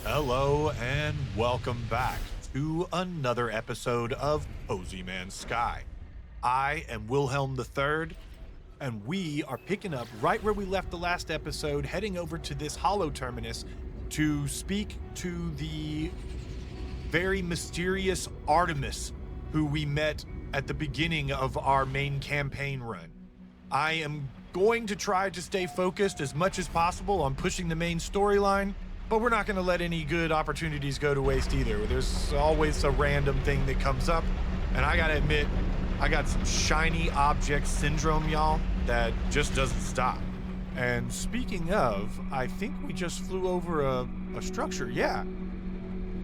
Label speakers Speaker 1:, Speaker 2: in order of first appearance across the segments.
Speaker 1: Hello and welcome back to another episode of Cozy Man's Sky. I am Wilhelm III, and we are picking up right where we left the last episode, heading over to this hollow terminus to speak to the very mysterious Artemis, who we met at the beginning of our main campaign run. I am going to try to stay focused as much as possible on pushing the main storyline, but we're not going to let any good opportunities go to waste either. There's always a random thing that comes up, and I gotta admit, I got some shiny object syndrome, y'all, that just doesn't stop. And speaking of, I think we just flew over a structure. Yeah,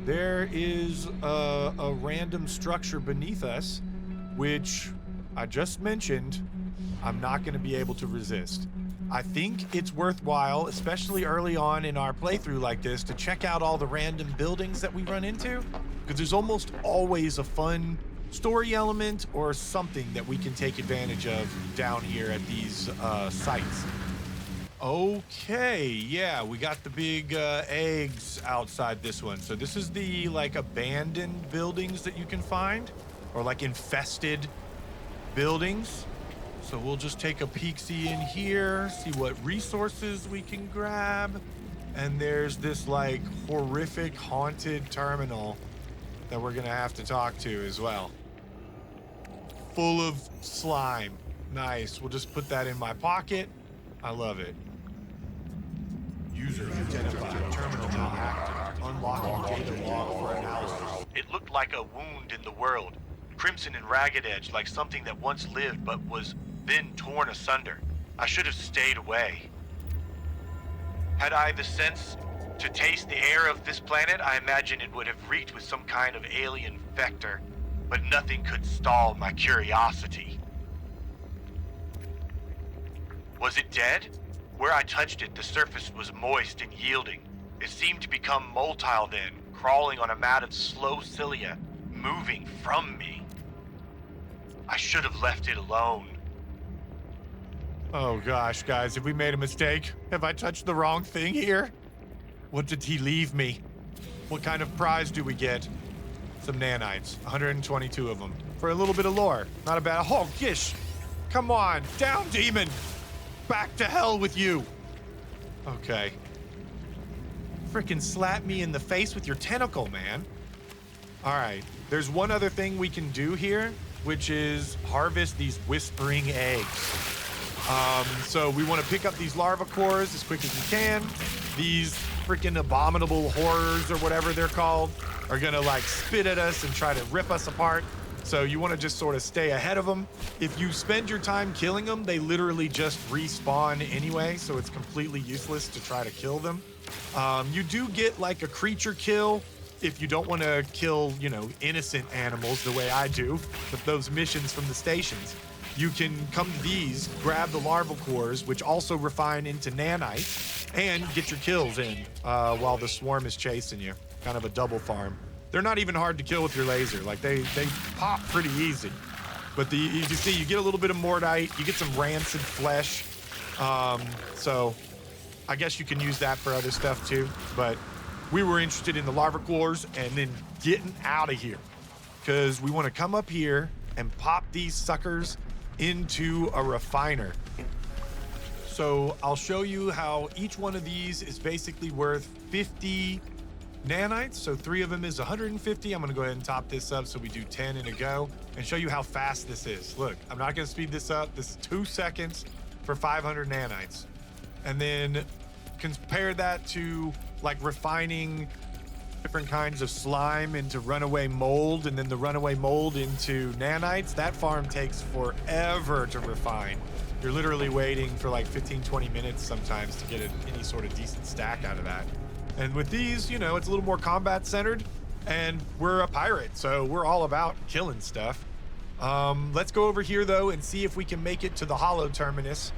Speaker 1: there is a random structure beneath us, which I just mentioned I'm not going to be able to resist. I think it's worthwhile, especially early on in our playthrough like this, to check out all the random buildings that we run into, because there's almost always a fun story element or something that we can take advantage of down here at these sites. Okay, yeah, we got the big eggs outside this one. So this is the abandoned buildings that you can find, or infested buildings. So we'll just take a peek-see in here, see what resources we can grab. And there's this horrific haunted terminal that we're gonna have to talk to as well. Full of slime. Nice, we'll just put that in my pocket. I love it. User identified, terminal now active. Unlocking data log for analysis. It looked like a wound in the world. Crimson and ragged edge, like something that once lived but was then torn asunder. I should have stayed away. Had I the sense to taste the air of this planet, I imagine it would have reeked with some kind of alien vector, but nothing could stall my curiosity. Was it dead? Where I touched it, the surface was moist and yielding. It seemed to become motile then, crawling on a mat of slow cilia, moving from me. I should have left it alone. Oh gosh, guys, have we made a mistake? Have I touched the wrong thing here? What did he leave me? What kind of prize do we get? Some nanites, 122 of them. For a little bit of lore, not a bad, oh gish! Come on, down demon! Back to hell with you! Okay. Frickin' slap me in the face with your tentacle, man. Alright, there's one other thing we can do here, which is harvest these whispering eggs. So we want to pick up these larva cores as quick as we can. These freaking abominable horrors or whatever they're called are gonna spit at us and try to rip us apart. So you want to just sort of stay ahead of them. If you spend your time killing them, they literally just respawn anyway, so it's completely useless to try to kill them. You do get a creature kill if you don't want to kill, innocent animals the way I do with those missions from the stations. You can come to these, grab the larval cores, which also refine into nanites, and get your kills in while the swarm is chasing you. Kind of a double farm. They're not even hard to kill with your laser. They pop pretty easy. But you can see, you get a little bit of mordite, you get some rancid flesh. So I guess you can use that for other stuff too. But we were interested in the larva cores and then getting out of here, because we want to come up here and pop these suckers into a refiner. So I'll show you how each one of these is basically worth 50 nanites. So 3 of them is 150. I'm gonna go ahead and top this up so we do 10 in a go and show you how fast this is. Look, I'm not gonna speed this up. This is 2 seconds for 500 nanites. And then compare that to refining different kinds of slime into runaway mold, and then the runaway mold into nanites. That farm takes forever to refine. You're literally waiting for 15, 20 minutes sometimes to get any sort of decent stack out of that. And with these, it's a little more combat centered, and we're a pirate, so we're all about killing stuff. Let's go over here though and see if we can make it to the hollow terminus